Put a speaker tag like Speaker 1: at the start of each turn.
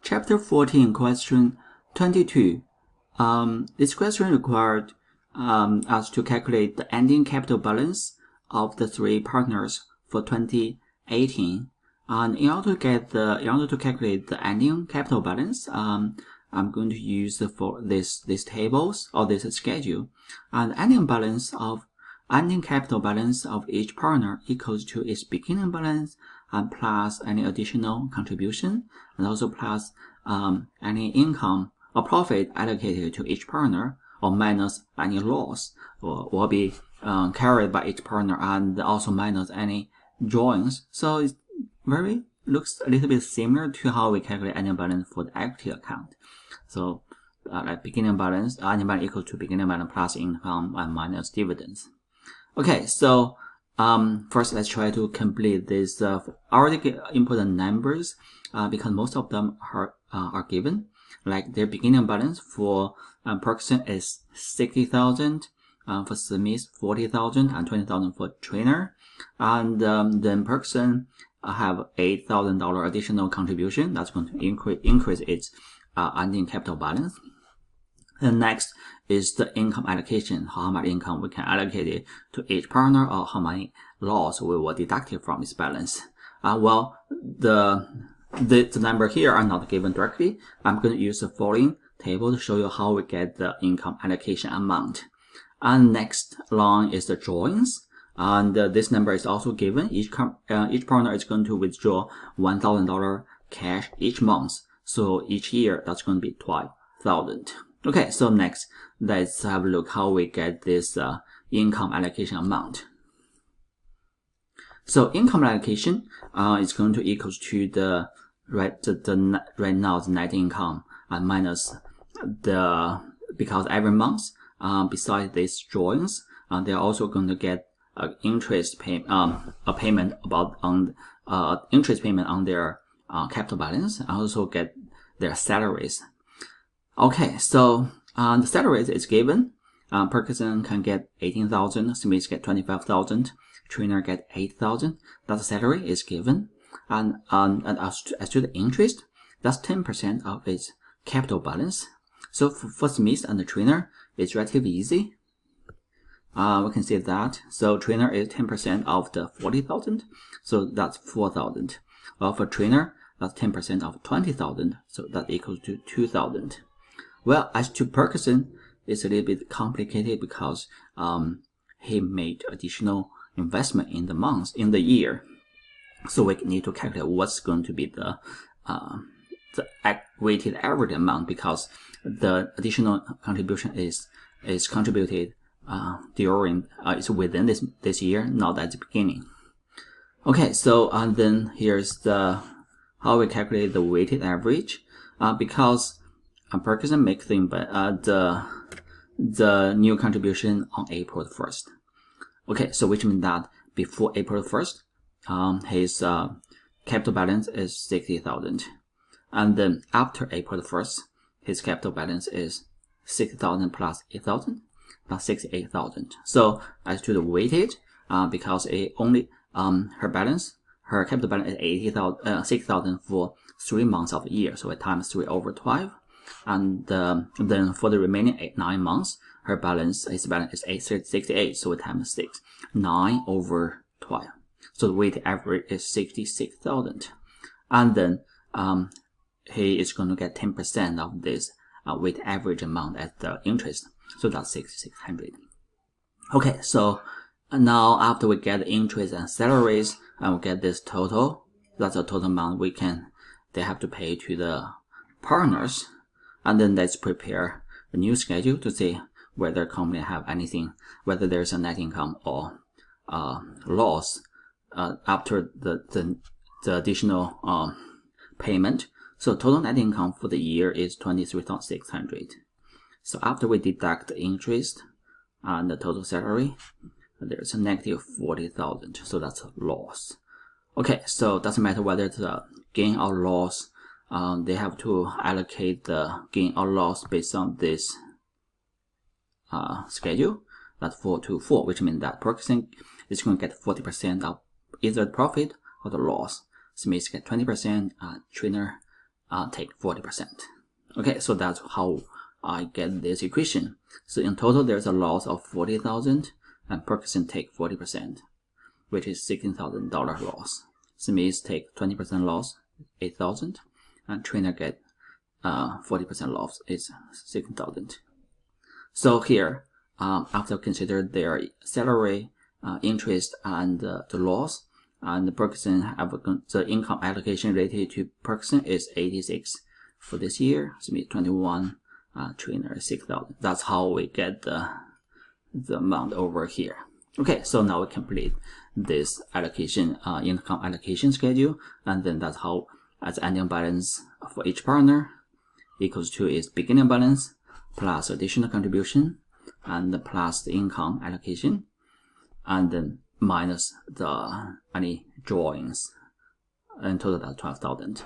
Speaker 1: Chapter 14, question 22. This question required us to calculate the ending capital balance of the three partners for 2018. And in order to calculate the ending capital balance, I'm going to use these tables or this schedule. And ending capital balance of each partner equals to its beginning balance and plus any additional contribution, and also plus any income or profit allocated to each partner, or minus any loss will be carried by each partner, and also minus any drawings. So it looks a little bit similar to how we calculate ending balance for the equity account. So like beginning balance, ending balance equal to beginning balance plus income and minus dividends. Okay, so first let's try to complete this. Already input the numbers because most of them are given. Like their beginning balance for Perkson is 60,000, for Smith 40,000 and 20,000 for trainer, and then Perkson have $8,000 additional contribution. That's going to increase its ending capital balance. And next is the income allocation, how much income we can allocate it to each partner, or how many loss we will deduct it from its balance. Well, the number here are not given directly. I'm going to use the following table to show you how we get the income allocation amount. And next line is the drawings, and this number is also given. Each partner is going to withdraw $1,000 cash each month. So each year that's going to be 12,000. Okay, so next, let's have a look how we get this income allocation amount. So income allocation is going to equals to the right now the net income minus because every month besides these drawings, they're also going to get interest payment on their capital balance, and also get their salaries. Okay, so the salaries is given. Perkson can get 18,000, Smith get 25,000, trainer get 8,000. That salary is given, and as to the interest, that's 10% of its capital balance. So for Smith and the trainer, it's relatively easy. We can see that. So trainer is 10% of the 40,000, so that's 4,000. Well, for trainer, that's 10% of 20,000, so that equals to 2,000. Well, as to Perkson, it's a little bit complicated because he made additional investment in the year. So we need to calculate what's going to be the weighted average amount, because the additional contribution is contributed during it's within this year, not at the beginning. Okay, so then here's how we calculate the weighted average, because Perkson makes the new contribution on April 1st. Okay, so which means that before April 1st, his capital balance is 60,000, and then after April 1st, his capital balance is 60,000 plus 8,000, plus 68,000. So as to the weighted, because it only her capital balance is 6,000 for 3 months of the year, so it times 3 over 12. And then for the remaining 9 months, his balance is 868, so we times 6, 9 over 12. So the weighted average is 66,000, and then he is going to get 10% of this weighted average amount as the interest, so that's 6,600. Okay, so now after we get the interest and salaries, and we get this total, that's the total amount they have to pay to the partners. And then let's prepare a new schedule to see whether company have anything, whether there's a net income or loss after the additional payment. So total net income for the year is 23,600. So after we deduct the interest and the total salary, there's a negative 40,000. So that's a loss. Okay, so it doesn't matter whether it's a gain or loss. They have to allocate the gain or loss based on this schedule. That's 4 to 4, which means that Perkson is going to get 40% of either the profit or the loss. Smith get 20%, trainer take 40%. Okay, so that's how I get this equation. So in total, there's a loss of 40,000, and Perkins take 40%, which is $16,000 loss. Smith take 20% loss, 8,000, and Trainer get 40% loss, is 16,000. So here, after consider their salary, interest, and the loss, and Perkins have the income allocation related to Perkins is 86 for this year. Smith 21, Trainer 6,000. That's how we get the amount over here. Okay, so now we complete this allocation, income allocation schedule, and then that's how as ending balance for each partner equals to is beginning balance plus additional contribution and plus the income allocation, and then minus the any drawings, and total that's 12,000.